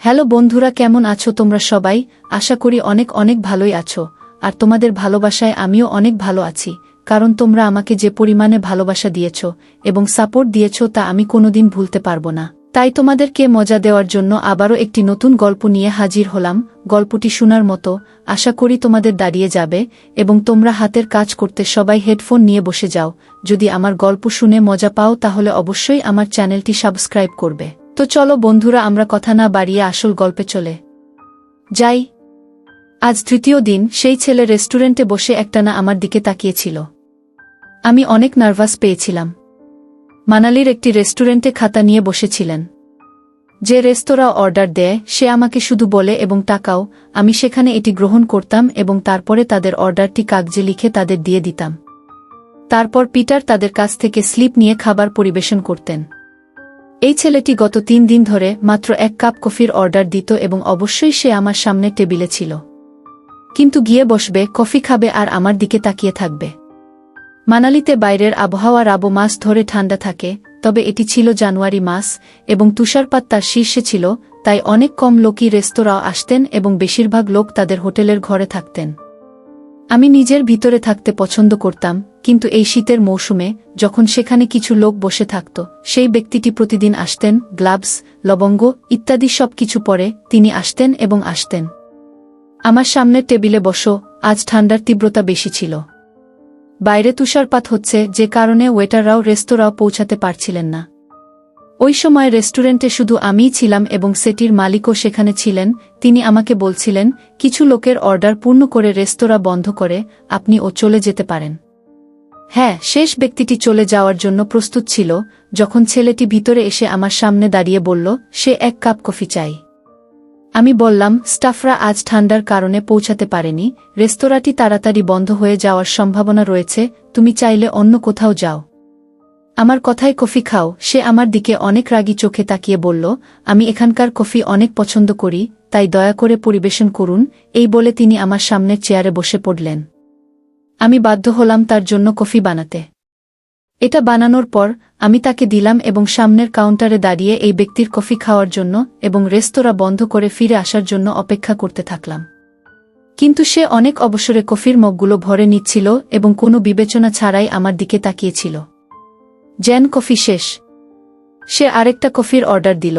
Hello বন্ধুরা, কেমন আছো তোমরা সবাই? আশা করি অনেক অনেক ভালোই আছো। আর তোমাদের ভালোবাসায় আমিও অনেক ভালো আছি, কারণ তোমরা আমাকে যে পরিমাণে ভালোবাসা দিয়েছ এবং সাপোর্ট দিয়েছ তা আমি কোনোদিন ভুলতে পারবো না। তাই তোমাদেরকে মজা দেওয়ার জন্য আবারও একটি নতুন গল্প নিয়ে হাজির হলাম। গল্পটি শোনার মতো, আশা করি তোমাদের দাঁড়িয়ে যাবে এবং তোমরা হাতের কাজ করতে সবাই হেডফোন নিয়ে বসে যাও। যদি আমার গল্প শুনে মজা পাও তাহলে অবশ্যই আমার চ্যানেলটি সাবস্ক্রাইব করবে। তো চলো বন্ধুরা, আমরা কথা না বাড়িয়ে আসল গল্পে চলে যাই। আজ তৃতীয় দিন। সেই ছেলে রেস্টুরেন্টে বসে একটানা আমার দিকে তাকিয়েছিল। আমি অনেক নার্ভাস পেয়েছিলাম। মানালির একটি রেস্টুরেন্টে খাতা নিয়ে বসেছিলেন। যে রেস্তোরাঁ অর্ডার দেয় সে আমাকে শুধু বলে এবং টাকাও, আমি সেখানে এটি গ্রহণ করতাম এবং তারপরে তাদের অর্ডারটি কাগজে লিখে তাদের দিয়ে দিতাম। তারপর পিটার তাদের কাছ থেকে স্লিপ নিয়ে খাবার পরিবেশন করতেন। এই ছেলেটি গত 3 দিন ধরে মাত্র 1 কাপ কফির অর্ডার দিত এবং অবশ্যই সে আমার সামনে টেবিলে ছিল, কিন্তু গিয়ে বসবে, কফি খাবে আর আমার দিকে তাকিয়ে থাকবে। মানালিতে বাইরের আবহাওয়া রাবো মাস ধরে ঠান্ডা থাকে, তবে এটি ছিল জানুয়ারি মাস এবং তুষারপাত তার শীর্ষে ছিল, তাই অনেক কম লোকই রেস্তোরাঁ আসতেন এবং বেশিরভাগ লোক তাদের হোটেলের ঘরে থাকতেন। আমি নিজের ভিতরে থাকতে পছন্দ করতাম, কিন্তু এই শীতের মৌসুমে যখন সেখানে কিছু লোক বসে থাকত, সেই ব্যক্তিটি প্রতিদিন আসতেন, গ্লাভস, লবঙ্গ ইত্যাদি সব কিছু পরে তিনি আসতেন এবং আসতেন। আমার সামনের টেবিলে বসো। আজ ঠান্ডার তীব্রতা বেশি ছিল। বাইরে তুষারপাত হচ্ছে, যে কারণে ওয়েটাররাও রেস্তোরাঁ পৌঁছাতে পারছিলেন না। ওই সময় রেস্টুরেন্টে শুধু আমিই ছিলাম এবং সেটির মালিকও সেখানে ছিলেন। তিনি আমাকে বলছিলেন, কিছু লোকের অর্ডার পূর্ণ করে রেস্তোরাঁ বন্ধ করে আপনিও চলে যেতে পারেন। হ্যাঁ, শেষ ব্যক্তিটি চলে যাওয়ার জন্য প্রস্তুত ছিল যখন ছেলেটি ভিতরে এসে আমার সামনে দাঁড়িয়ে বলল সে 1 কাপ কফি চাই। আমি বললাম, স্টাফরা আজ ঠান্ডার কারণে পৌঁছাতে পারেনি, রেস্তোরাঁটি তাড়াতাড়ি বন্ধ হয়ে যাওয়ার সম্ভাবনা রয়েছে, তুমি চাইলে অন্য কোথাও যাও। আমার কথায় কফি খাও। সে আমার দিকে অনেক রাগী চোখে তাকিয়ে বলল, আমি এখানকার কফি অনেক পছন্দ করি, তাই দয়া করে পরিবেশন করুন। এই বলে তিনি আমার সামনের চেয়ারে বসে পড়লেন। আমি বাধ্য হলাম তার জন্য কফি বানাতে। এটা বানানোর পর আমি তাকে দিলাম এবং সামনের কাউন্টারে দাঁড়িয়ে এই ব্যক্তির কফি খাওয়ার জন্য এবং রেস্তোরাঁ বন্ধ করে ফিরে আসার জন্য অপেক্ষা করতে থাকলাম। কিন্তু সে অনেক অবসরে কফির মগগুলো ভরে নিচ্ছিল এবং কোনো বিবেচনা ছাড়াই আমার দিকে তাকিয়েছিল। যেন কফি শেষ, সে আরেকটা কফির অর্ডার দিল।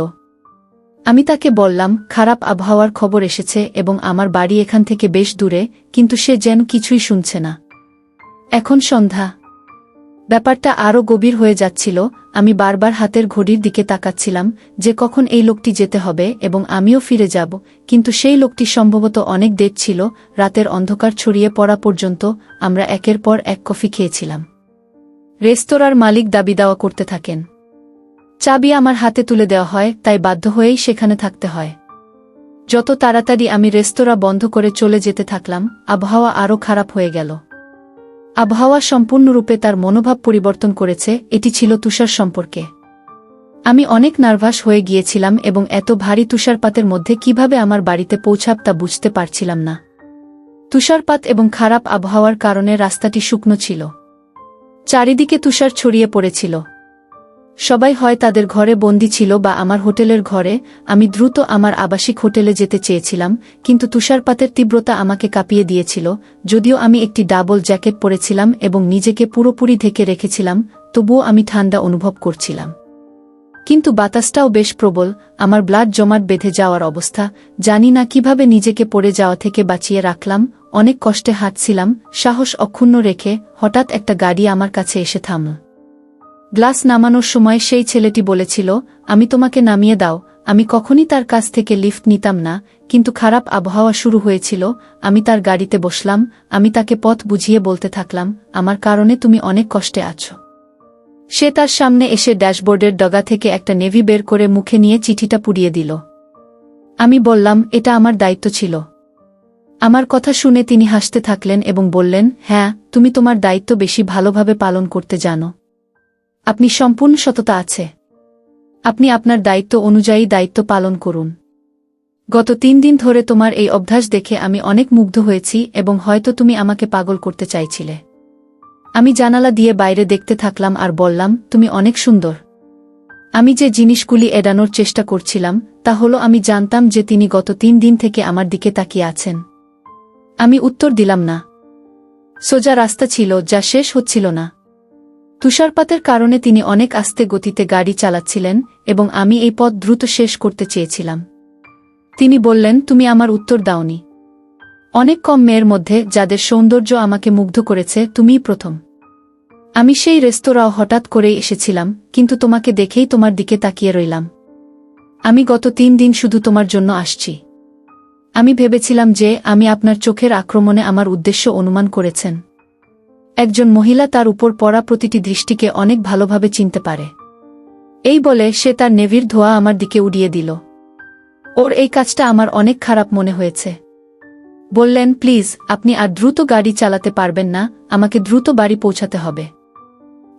আমি তাকে বললাম, খারাপ আবহাওয়ার খবর এসেছে এবং আমার বাড়ি এখান থেকে বেশ দূরে, কিন্তু সে যেন কিছুই শুনছে না। এখন সন্ধ্যা। ব্যাপারটা আরও গভীর হয়ে যাচ্ছিল। আমি বারবার হাতের ঘড়ির দিকে তাকাচ্ছিলাম যে কখন এই লোকটি যেতে হবে এবং আমিও ফিরে যাব, কিন্তু সেই লোকটি সম্ভবত অনেক দেরি ছিল। রাতের অন্ধকার ছড়িয়ে পড়া পর্যন্ত আমরা একের পর এক কফি খেয়েছিলাম। রেস্তোরাঁর মালিক দাবি দাওয়া করতে থাকেন। চাবি আমার হাতে তুলে দেওয়া হয়, তাই বাধ্য হয়েই সেখানে থাকতে হয়। যত তাড়াতাড়ি আমি রেস্তোরাঁ বন্ধ করে চলে যেতে থাকলাম, আবহাওয়া আরও খারাপ হয়ে গেল। আবহাওয়া সম্পূর্ণরূপে তার মনোভাব পরিবর্তন করেছে। এটি ছিল তুষার সম্পর্কে। আমি অনেক নার্ভাস হয়ে গিয়েছিলাম এবং এত ভারী তুষারপাতের মধ্যে কিভাবে আমার বাড়িতে পৌঁছাব তা বুঝতে পারছিলাম না। তুষারপাত এবং খারাপ আবহাওয়ার কারণে রাস্তাটি শুকনো ছিল। চারিদিকে তুষার ছড়িয়ে পড়েছিল। সবাই হয় তাদের ঘরে বন্দী ছিল বা আমার হোটেলের ঘরে। আমি দ্রুত আমার আবাসিক হোটেলে যেতে চেয়েছিলাম, কিন্তু তুষারপাতের তীব্রতা আমাকে কাঁপিয়ে দিয়েছিল। যদিও আমি একটি ডাবল জ্যাকেট পরেছিলাম এবং নিজেকে পুরোপুরি ঢেকে রেখেছিলাম, তবুও আমি ঠান্ডা অনুভব করছিলাম। কিন্তু বাতাসটাও বেশ প্রবল। আমার ব্লাড জমাট বেঁধে যাওয়ার অবস্থা। জানি না কিভাবে নিজেকে পড়ে যাওয়া থেকে বাঁচিয়ে রাখলাম। অনেক কষ্টে হাঁটছিলাম, সাহস অক্ষুণ্ণ রেখে। হঠাৎ একটা গাড়ি আমার কাছে এসে থামল। গ্লাস নামানোর সময় সেই ছেলেটি বলেছিল, আমি তোমাকে নামিয়ে দাও। আমি কখনই তার কাছ থেকে লিফট নিতাম না, কিন্তু খারাপ আবহাওয়া শুরু হয়েছিল। আমি তার গাড়িতে বসলাম। আমি তাকে পথ বুঝিয়ে বলতে থাকলাম, আমার কারণে তুমি অনেক কষ্টে আছো। সে তার সামনে এসে ড্যাশবোর্ডের ডগা থেকে একটা নেভি বের করে মুখে নিয়ে চিঠিটা পুড়িয়ে দিল। আমি বললাম, এটা আমার দায়িত্ব ছিল। আমার কথা শুনে তিনি হাসতে থাকলেন এবং বললেন, হ্যাঁ, তুমি তোমার দায়িত্ব বেশি ভালোভাবে পালন করতে জানো। আপনি সম্পূর্ণ সততা আছে। আপনি আপনার দায়িত্ব অনুযায়ী দায়িত্ব পালন করুন। গত 3 দিন ধরে তোমার এই অভ্যাস দেখে আমি অনেক মুগ্ধ হয়েছি এবং হয়তো তুমি আমাকে পাগল করতে চাইছিলে। আমি জানালা দিয়ে বাইরে দেখতে থাকলাম আর বললাম, তুমি অনেক সুন্দর। আমি যে জিনিসগুলি এড়ানোর চেষ্টা করছিলাম তা হলো আমি জানতাম যে তিনি গত 3 দিন থেকে আমার দিকে তাকিয়ে আছেন। আমি উত্তর দিলাম না। সোজা রাস্তা ছিল যা শেষ হচ্ছিল না। তুষারপাতের কারণে তিনি অনেক আস্তে গতিতে গাড়ি চালাচ্ছিলেন এবং আমি এই পথ দ্রুত শেষ করতে চেয়েছিলাম। তিনি বললেন, তুমি আমার উত্তর দাওনি। অনেক কম মেয়ের মধ্যে যাদের সৌন্দর্য আমাকে মুগ্ধ করেছে তুমিই প্রথম। আমি সেই রেস্তোরাঁও হঠাৎ করেই এসেছিলাম, কিন্তু তোমাকে দেখেই তোমার দিকে তাকিয়ে রইলাম। আমি গত 3 দিন শুধু তোমার জন্য আসছি। আমি ভেবেছিলাম যে আমি আপনার চোখের আক্রমণে আমার উদ্দেশ্য অনুমান করেছেন। একজন মহিলা তার উপর পড়া প্রতিটি দৃষ্টিকে অনেক ভালোভাবে চিনতে পারে। এই বলে সে তার নেভির ধোঁয়া আমার দিকে উড়িয়ে দিল। ওর এই কাজটা আমার অনেক খারাপ মনে হয়েছে। বললেন, প্লিজ, আপনি আর দ্রুত গাড়ি চালাতে পারবেন না, আমাকে দ্রুত বাড়ি পৌঁছাতে হবে।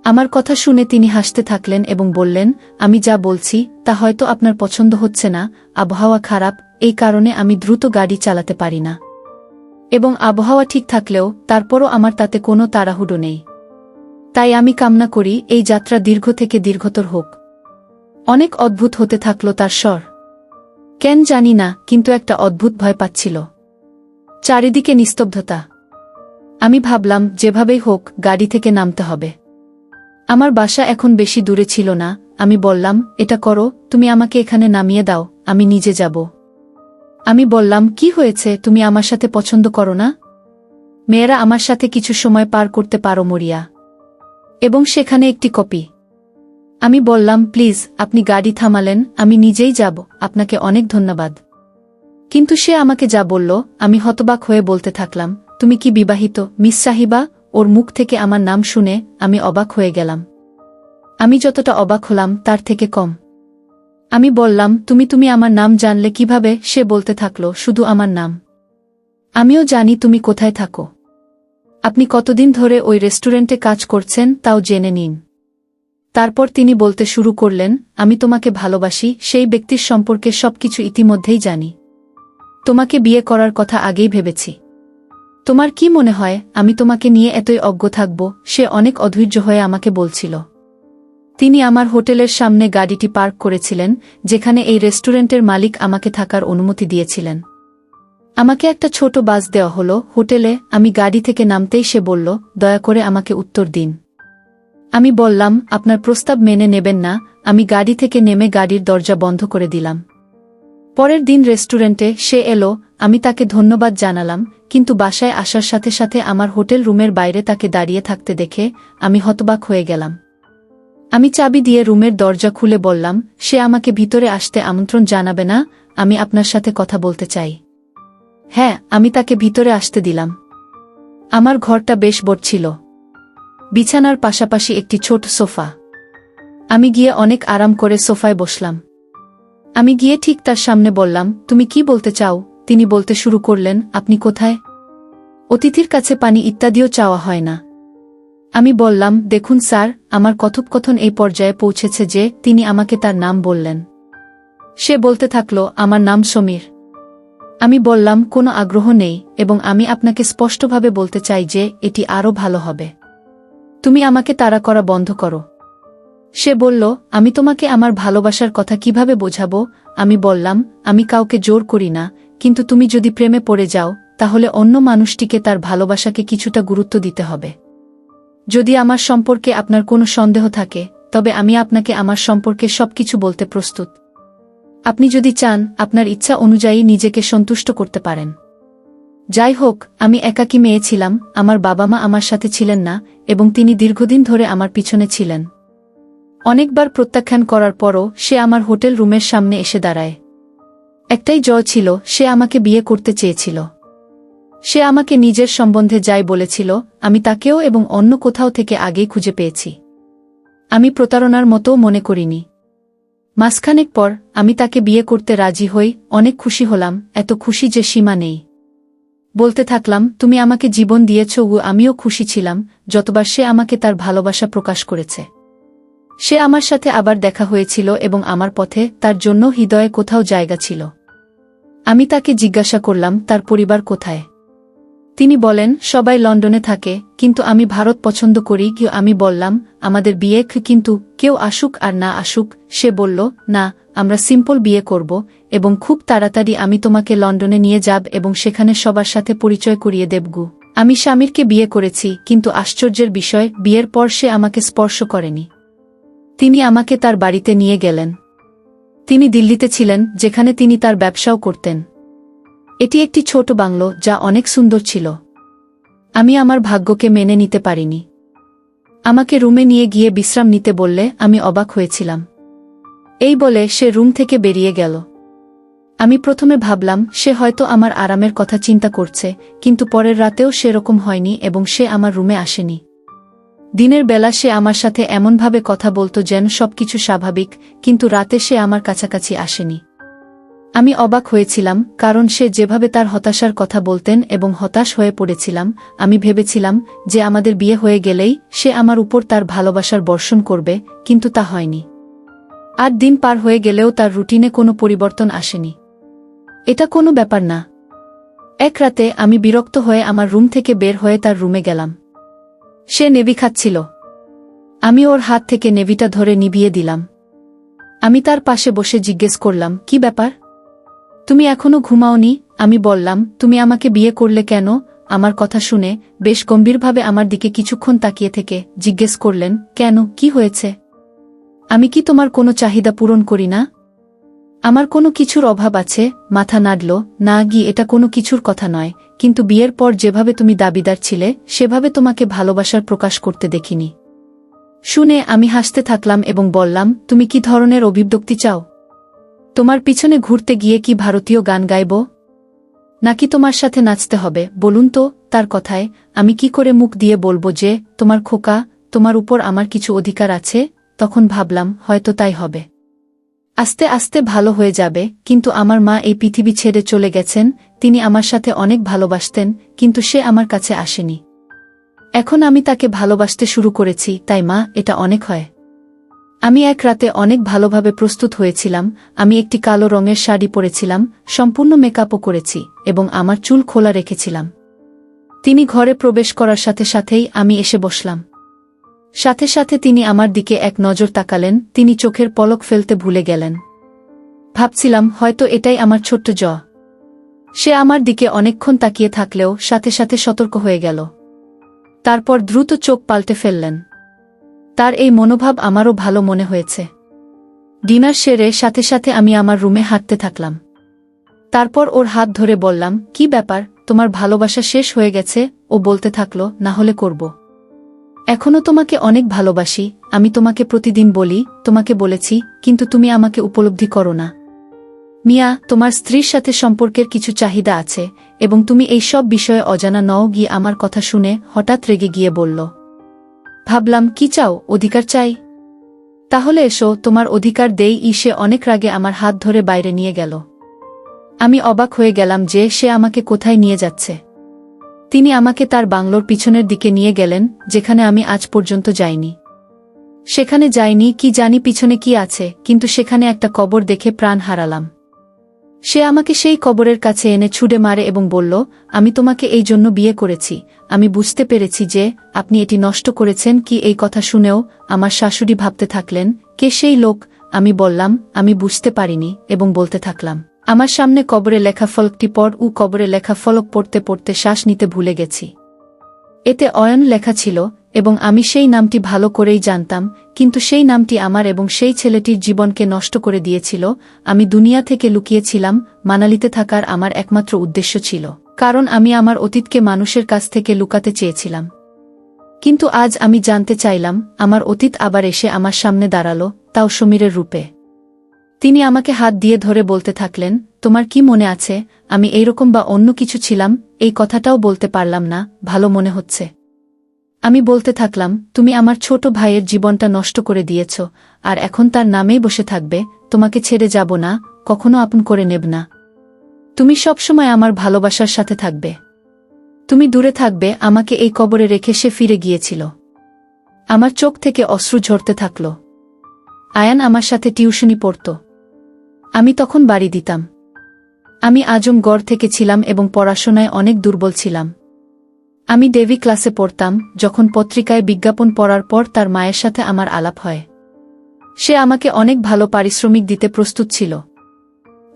আমার কথা শুনে তিনি হাসতে থাকলেন এবং বললেন, আমি যা বলছি তা হয়তো আপনার পছন্দ হচ্ছে না, আবহাওয়া খারাপ, এই কারণে আমি দ্রুত গাড়ি চালাতে পারি না। এবং আবহাওয়া ঠিক থাকলেও তারপরও আমার তাতে কোনো তাড়াহুড়ো নেই। তাই আমি কামনা করি এই যাত্রা দীর্ঘ থেকে দীর্ঘতর হোক। অনেক অদ্ভুত হতে থাকল তার স্বর। কেন জানি না, কিন্তু একটা অদ্ভুত ভয় পাচ্ছিল। চারিদিকে নিস্তব্ধতা। আমি ভাবলাম যেভাবেই হোক গাড়ি থেকে নামতে হবে। আমার বাসা এখন বেশি দূরে ছিল না। আমি বললাম, এটা করো, তুমি আমাকে এখানে নামিয়ে দাও, আমি নিজে যাব। আমি বললাম, কি হয়েছে, তুমি আমার সাথে পছন্দ করো না? মেয়েরা আমার সাথে কিছু সময় পার করতে পারো মরিয়া। এবং সেখানে একটি কপি। আমি বললাম, প্লিজ, আপনি গাড়ি থামালেন, আমি নিজেই যাব, আপনাকে অনেক ধন্যবাদ। কিন্তু সে আমাকে যা বলল আমি হতবাক হয়ে বলতে থাকলাম, তুমি কি বিবাহিত, মিস সাহিবা? ওর মুখ থেকে আমার নাম শুনে আমি অবাক হয়ে গেলাম। আমি যতটা অবাক হলাম তার থেকে কম। আমি বললাম, তুমি আমার নাম জানলে কিভাবে? সে বলতে থাকলো, শুধু আমার নাম। আমিও জানি তুমি কোথায় থাকো। আপনি কতদিন ধরে ওই রেস্টুরেন্টে কাজ করছেন তাও জেনে নিন। তারপর তিনি বলতে শুরু করলেন, আমি তোমাকে ভালোবাসি, সেই ব্যক্তির সম্পর্কে সবকিছু ইতিমধ্যেই জানি। তোমাকে বিয়ে করার কথা আগেই ভেবেছি। তোমার কি মনে হয় আমি তোমাকে নিয়ে এতই অজ্ঞ থাকব? সে অনেক অধৈর্য হয়ে আমাকে বলছিল। তিনি আমার হোটেলের সামনে গাড়িটি পার্ক করেছিলেন, যেখানে এই রেস্টুরেন্টের মালিক আমাকে থাকার অনুমতি দিয়েছিলেন। আমাকে একটা ছোট বাস দেওয়া হলো হোটেলে। আমি গাড়ি থেকে নামতেই সে বলল, দয়া করে আমাকে উত্তর দিন। আমি বললাম, আপনার প্রস্তাব মেনে নেবেন না। আমি গাড়ি থেকে নেমে গাড়ির দরজা বন্ধ করে দিলাম। পরের দিন রেস্টুরেন্টে সে এলো, আমি তাকে ধন্যবাদ জানালাম, কিন্তু বাসায় আসার সাথে সাথে আমার হোটেল রুমের বাইরে তাকে দাঁড়িয়ে থাকতে দেখে আমি হতবাক হয়ে গেলাম। আমি চাবি দিয়ে রুমের দরজা খুলে বললাম, সে আমাকে ভিতরে আসতে আমন্ত্রণ জানাবে না? আমি আপনার সাথে কথা বলতে চাই। হ্যাঁ, আমি তাকে ভিতরে আসতে দিলাম। আমার ঘরটা বেশ বড় ছিল। বিছানার পাশাপাশি একটি ছোট সোফা। আমি গিয়ে অনেক আরাম করে সোফায় বসলাম। আমি গিয়ে ঠিক তার সামনে বললাম, তুমি কি বলতে চাও? তিনি বলতে শুরু করলেন, আপনি কোথায়? অতিথির কাছে পানি ইত্যাদিও চাওয়া হয় না। আমি বললাম, দেখুন স্যার, আমার কথোপকথন এই পর্যায়ে পৌঁছেছে যে তিনি আমাকে তার নাম বললেন। সে বলতে থাকল, আমার নাম সমীর। আমি বললাম, কোনো আগ্রহ নেই, এবং আমি আপনাকে স্পষ্টভাবে বলতে চাই যে এটি আরও ভালো হবে। তুমি আমাকে তাড়া করা বন্ধ করো। সে বলল, আমি তোমাকে আমার ভালোবাসার কথা কিভাবে বোঝাবো? আমি বললাম, আমি কাউকে জোর করি না, কিন্তু তুমি যদি প্রেমে পড়ে যাও তাহলে অন্য মানুষটিকে তার ভালোবাসাকে কিছুটা গুরুত্ব দিতে হবে। যদি আমার সম্পর্কে আপনার কোনো সন্দেহ থাকে তবে আমি আপনাকে আমার সম্পর্কে সবকিছু বলতে প্রস্তুত। আপনি যদি চান আপনার ইচ্ছা অনুযায়ী নিজেকে সন্তুষ্ট করতে পারেন। যাই হোক, আমি একাকী মেয়ে ছিলাম, আমার বাবা মা আমার সাথে ছিলেন না, এবং তিনি দীর্ঘদিন ধরে আমার পিছনে ছিলেন। অনেকবার প্রত্যাখ্যান করার পরও সে আমার হোটেল রুমের সামনে এসে দাঁড়ায়। একটাই জয় ছিল, সে আমাকে বিয়ে করতে চেয়েছিল। সে আমাকে নিজের সম্বন্ধে যাই বলেছিল আমি তাকেও এবং অন্য কোথাও থেকে আগেই খুঁজে পেয়েছি। আমি প্রতারণার মতোও মনে করিনি। মাসখানেক পর আমি তাকে বিয়ে করতে রাজি হই। অনেক খুশি হলাম, এত খুশি যে সীমা নেই। বলতে থাকলাম, তুমি আমাকে জীবন দিয়েছ ও আমিও খুশি ছিলাম যতবার সে আমাকে তার ভালোবাসা প্রকাশ করেছে। সে আমার সাথে আবার দেখা হয়েছিল এবং আমার পথে তার জন্য হৃদয়ে কোথাও জায়গা ছিল। আমি তাকে জিজ্ঞাসা করলাম তার পরিবার কোথায়। তিনি বলেন, সবাই লন্ডনে থাকে, কিন্তু আমি ভারত পছন্দ করি। আমি বললাম, আমাদের বিয়ে কিন্তু কেউ আসুক আর না আসুক। সে বলল, না, আমরা সিম্পল বিয়ে করব, এবং খুব তাড়াতাড়ি আমি তোমাকে লন্ডনে নিয়ে যাব এবং সেখানে সবার সাথে পরিচয় করিয়ে দেবগু। আমি স্বামীরকে বিয়ে করেছি, কিন্তু আশ্চর্যের বিষয়, বিয়ের পর সে আমাকে স্পর্শ করেনি। তিনি আমাকে তার বাড়িতে নিয়ে গেলেন। তিনি দিল্লিতে ছিলেন, যেখানে তিনি তার ব্যবসাও করতেন। এটি একটি ছোট বাংলো, যা অনেক সুন্দর ছিল। আমি আমার ভাগ্যকে মেনে নিতে পারিনি। আমাকে রুমে নিয়ে গিয়ে বিশ্রাম নিতে বললে আমি অবাক হয়েছিলাম। এই বলে সে রুম থেকে বেরিয়ে গেল। আমি প্রথমে ভাবলাম সে হয়তো আমার আরামের কথা চিন্তা করছে, কিন্তু পরের রাতেও সেরকম হয়নি এবং সে আমার রুমে আসেনি। দিনের বেলা সে আমার সাথে এমনভাবে কথা বলতো যেন সবকিছু স্বাভাবিক, কিন্তু রাতে সে আমার কাছাকাছি আসেনি। আমি অবাক হয়েছিলাম, কারণ সে যেভাবে তার হতাশার কথা বলতেন এবং হতাশ হয়ে পড়েছিলাম। আমি ভেবেছিলাম যে আমাদের বিয়ে হয়ে গেলেই সে আমার উপর তার ভালোবাসার বর্ষণ করবে, কিন্তু তা হয়নি। ৮ দিন পার হয়ে গেলেও তার রুটিনে কোনো পরিবর্তন আসেনি। এটা কোনো ব্যাপার না। এক রাতে আমি বিরক্ত হয়ে আমার রুম থেকে বের হয়ে তার রুমে গেলাম। সে নেভি খাচ্ছিল। আমি ওর হাত থেকে নেভিটা ধরে নিভিয়ে দিলাম। আমি তার পাশে বসে জিজ্ঞেস করলাম, কি ব্যাপার? তুমি এখনো ঘুমাওনি? আমি বললাম, তুমি আমাকে বিয়ে করলে কেন? আমার কথা শুনে বেশ গম্ভীরভাবে আমার দিকে কিছুক্ষণ তাকিয়ে থেকে জিজ্ঞেস করলেন, কেন, কি হয়েছে? আমি কি তোমার কোনো চাহিদা পূরণ করি না? আমার কোনো কিছুর অভাব আছে? মাথা নাড়ল, না গি, এটা কোনো কিছুর কথা নয়, কিন্তু বিয়ের পর যেভাবে তুমি দাবিদার ছিলে সেভাবে তোমাকে ভালোবাসার প্রকাশ করতে দেখিনি। শুনে আমি হাসতে থাকলাম এবং বললাম, তুমি কি ধরনের অভিব্যক্তি চাও? তোমার পিছনে ঘুরতে গিয়ে কি ভারতীয় গান গাইব? নাকি তোমার সাথে নাচতে হবে? বলুন তো। তার কথায় আমি কি করে মুখ দিয়ে বলবো যে তোমার খোকা, তোমার উপর আমার কিছু অধিকার আছে? তখন ভাবলাম হয়তো তাই হবে। আস্তে আস্তে ভালো হয়ে যাবে। কিন্তু আমার মা এই পৃথিবী ছেড়ে চলে গেছেন। তিনি আমার সাথে অনেক ভালোবাসতেন, কিন্তু সে আমার কাছে আসেনি। এখন আমি তাকে ভালোবাসতে শুরু করেছি, তাই মা, এটা অনেক হয়। আমি এক রাতে অনেক ভালোভাবে প্রস্তুত হয়েছিলাম। আমি একটি কালো রঙের শাড়ি পরেছিলাম, সম্পূর্ণ মেকআপও করেছি এবং আমার চুল খোলা রেখেছিলাম। তিনি ঘরে প্রবেশ করার সাথে সাথেই আমি এসে বসলাম। সাথে সাথে তিনি আমার দিকে এক নজর তাকালেন। তিনি চোখের পলক ফেলতে ভুলে গেলেন। ভাবছিলাম হয়তো এটাই আমার ছোট্ট সে আমার দিকে অনেকক্ষণ তাকিয়ে থাকলেও সাথে সাথে সতর্ক হয়ে গেল। তারপর দ্রুত চোখ পাল্টে ফেললেন। তার এই মনোভাব আমারও ভালো মনে হয়েছে। ডিনার সেরে সাথে সাথে আমি আমার রুমে হাঁটতে থাকলাম। তারপর ওর হাত ধরে বললাম, কি ব্যাপার, তোমার ভালোবাসা শেষ হয়ে গেছে? ও বলতে থাকলো, না হলে করব। এখনো তোমাকে অনেক ভালোবাসি। আমি তোমাকে প্রতিদিন বলি, তোমাকে বলেছি, কিন্তু তুমি আমাকে উপলব্ধি করো না। মিয়া, তোমার স্ত্রীর সাথে সম্পর্কের কিছু চাহিদা আছে এবং তুমি এই সব বিষয়ে অজানা নও। গিয়ে আমার কথা শুনে হঠাৎ রেগে গিয়ে বলল। ভাবলাম, কি চাও? অধিকার চাই? তাহলে এসো, তোমার অধিকার দেই। সে অনেক রাগে আমার হাত ধরে বাইরে নিয়ে গেল। আমি অবাক হয়ে গেলাম যে সে আমাকে কোথায় নিয়ে যাচ্ছে। তিনি আমাকে তার বাংলোর পিছনের দিকে নিয়ে গেলেন, যেখানে আমি আজ পর্যন্ত যাইনি। সেখানে যাইনি কি জানি পিছনে কি আছে, কিন্তু সেখানে একটা কবর দেখে প্রাণ হারালাম। সে আমাকে সেই কবরের কাছে এনে ছুঁড়ে মারে এবং বলল, আমি তোমাকে এই জন্য বিয়ে করেছি। আমি বুঝতে পেরেছি যে আপনি এটি নষ্ট করেছেন। কি এই কথা শুনেও আমার শাশুড়ি ভাবতে থাকলেন, কে সেই লোক? আমি বললাম, আমি বুঝতে পারিনি এবং বলতে থাকলাম, আমার সামনে কবরে লেখা ফলকটি পড়। কবরে লেখা ফলক পড়তে পড়তে শ্বাস নিতে ভুলে গেছি। এতে অয়ন লেখা ছিল এবং আমি সেই নামটি ভালো করেই জানতাম, কিন্তু সেই নামটি আমার এবং সেই ছেলেটির জীবনকে নষ্ট করে দিয়েছিল। আমি দুনিয়া থেকে লুকিয়েছিলাম। মানালিতে থাকার আমার একমাত্র উদ্দেশ্য ছিল, কারণ আমি আমার অতীতকে মানুষের কাছ থেকে লুকাতে চেয়েছিলাম। কিন্তু আজ আমি জানতে চাইলাম, আমার অতীত আবার এসে আমার সামনে দাঁড়ালো, তাও সমীরের রূপে। তিনি আমাকে হাত দিয়ে ধরে বলতে থাকলেন, তোমার কি মনে আছে আমি এইরকম বা অন্য কিছু ছিলাম? এই কথাটাও বলতে পারলাম না। ভালো মনে হচ্ছে। আমি বলতে থাকলাম, তুমি আমার ছোট ভাইয়ের জীবনটা নষ্ট করে দিয়েছ, আর এখন তার নামেই বসে থাকবে। তোমাকে ছেড়ে যাব না, কখনো আপন করে নেব না। তুমি সবসময় আমার ভালোবাসার সাথে থাকবে। তুমি দূরে থাকবে। আমাকে এই কবরে রেখে সে ফিরে গিয়েছিল। আমার চোখ থেকে অশ্রু ঝরতে থাকল। আয়ান আমার সাথে টিউশনি পড়ত। আমি তখন বাড়ি দিতাম। আমি আজমগড় থেকে ছিলাম এবং পড়াশোনায় অনেক দুর্বল ছিলাম। আমি ডেভি ক্লাসে পড়তাম, যখন পত্রিকায় বিজ্ঞাপন পড়ার পর তার মায়ের সাথে আমার আলাপ হয়। সে আমাকে অনেক ভালো পারিশ্রমিক দিতে প্রস্তুত ছিল।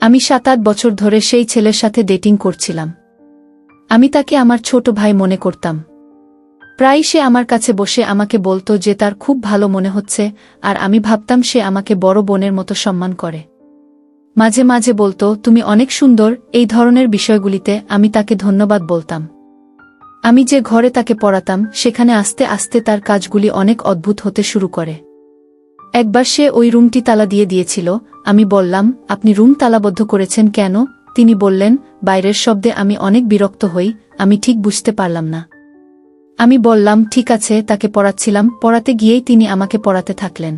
আমি 7-8 বছর ধরে সেই ছেলের সাথে ডেটিং করছিলাম। আমি তাকে আমার ছোট ভাই মনে করতাম। প্রায় সে আমার কাছে বসে আমাকে বলতো যে তার খুব ভালো মনে হচ্ছে, আর আমি ভাবতাম সে আমাকে বড় বোনের মতো সম্মান করে। মাঝে মাঝে বলতো, তুমি অনেক সুন্দর। এই ধরনের বিষয়গুলিতে আমি তাকে ধন্যবাদ বলতাম। আমি যে ঘরে তাকে পড়াতাম সেখানে আস্তে আস্তে তার কাজগুলি অনেক অদ্ভুত হতে শুরু করে। একবার সে ওই রুমটি তালা দিয়ে দিয়েছিল। আমি বললাম, আপনি রুম তালাবদ্ধ করেছেন কেন? তিনি বললেন, বাইরের শব্দে আমি অনেক বিরক্ত হই, আমি ঠিক বুঝতে পারলাম না। আমি বললাম, ঠিক আছে। তাকে পড়াচ্ছিলাম, পড়াতে গিয়েই তিনি আমাকে পড়াতে থাকলেন।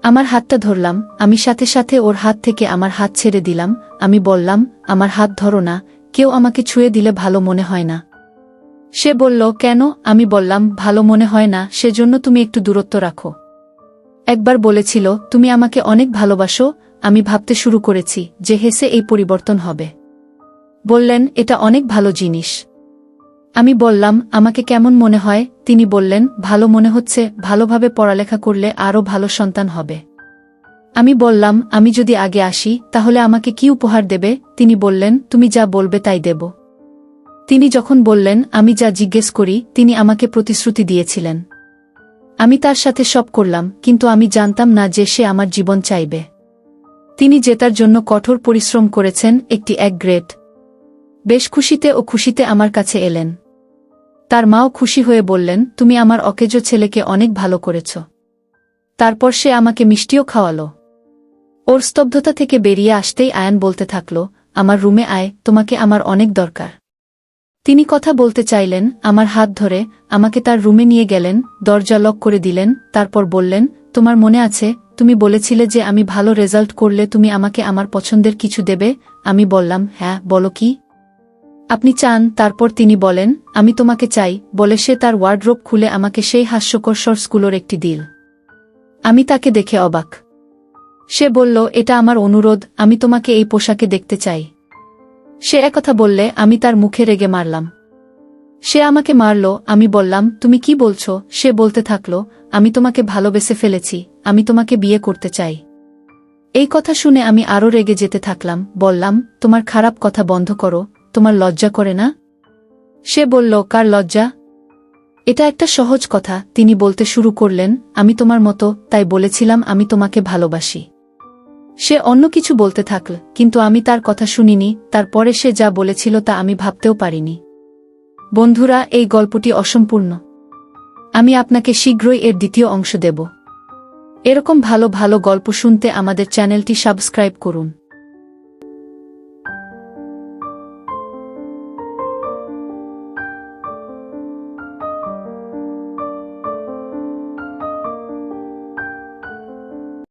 আমার হাতটা ধরলাম, আমি সাথে সাথে ওর হাত থেকে আমার হাত ছেড়ে দিলাম। আমি বললাম, আমার হাত ধরো না, কেউ আমাকে ছুঁয়ে দিলে ভালো মনে হয় না। সে বলল, কেন? আমি বললাম, ভালো মনে হয় না, সেজন্য তুমি একটু দূরত্ব রাখো। একবার বলেছিল, তুমি আমাকে অনেক ভালোবাসো। আমি ভাবতে শুরু করেছি যে হেসে এই পরিবর্তন হবে। বললেন, এটা অনেক ভালো জিনিস। আমি বললাম, আমাকে কেমন মনে হয়? তিনি বললেন, ভালো মনে হচ্ছে, ভালোভাবে পড়ালেখা করলে আরও ভালো সন্তান হবে। আমি বললাম, আমি যদি আগে আসি তাহলে আমাকে কি উপহার দেবে? তিনি বললেন, তুমি যা বলবে তাই দেব। তিনি যখন বললেন আমি যা জিজ্ঞেস করি, তিনি আমাকে প্রতিশ্রুতি দিয়েছিলেন। আমি তার সাথে সব করলাম, কিন্তু আমি জানতাম না যে সে আমার জীবন চাইবে। তিনি জেতার জন্য কঠোর পরিশ্রম করেছেন, এক গ্রেট। বেশ খুশিতে ও খুশিতে আমার কাছে এলেন। তার মাও খুশি হয়ে বললেন, তুমি আমার অকেজো ছেলেকে অনেক ভালো করেছ। তারপর সে আমাকে মিষ্টিও খাওয়ালো। ওর স্তব্ধতা থেকে বেরিয়ে আসতেই আয়ান বলতে থাকল, আমার রুমে আয়, তোমাকে আমার অনেক দরকার। তিনি কথা বলতে চাইলেন, আমার হাত ধরে আমাকে তার রুমে নিয়ে গেলেন, দরজা লক করে দিলেন। তারপর বললেন, তোমার মনে আছে, তুমি বলেছিলে যে আমি ভালো রেজাল্ট করলে তুমি আমাকে আমার পছন্দের কিছু দেবে? আমি বললাম, হ্যাঁ, বলো কি আপনি চান? তারপর তিনি বলেন, আমি তোমাকে চাই, বলে সে তার ওয়ার্ডরোব খুলে আমাকে সেই হাস্যকর শর্টসগুলোর একটি দিল। আমি তাকে দেখে অবাক। সে বলল, এটা আমার অনুরোধ, আমি তোমাকে এই পোশাকে দেখতে চাই। সে একথা বললে আমি তার মুখে রেগে মারলাম। সে আমাকে মারল। আমি বললাম, তুমি কি বলছো? সে বলতে থাকল, আমি তোমাকে ভালোবেসে ফেলেছি, আমি তোমাকে বিয়ে করতে চাই। এই কথা শুনে আমি আরও রেগে যেতে থাকলাম। বললাম, তোমার খারাপ কথা বন্ধ করো, তোমার লজ্জা করে না? সে বলল, কার লজ্জা? এটা একটা সহজ কথা। তিনি বলতে শুরু করলেন, আমি তোমার মতো, তাই বলেছিলাম আমি তোমাকে ভালোবাসি। সে অন্য কিছু বলতে থাকল, কিন্তু আমি তার কথা শুনিনি। তারপরে সে যা বলেছিল তা আমি ভাবতেও পারিনি। বন্ধুরা, এই গল্পটি অসম্পূর্ণ। আমি আপনাকে শীঘ্রই এর দ্বিতীয় অংশ দেব। এরকম ভালো ভালো গল্প শুনতে আমাদের চ্যানেলটি সাবস্ক্রাইব করুন।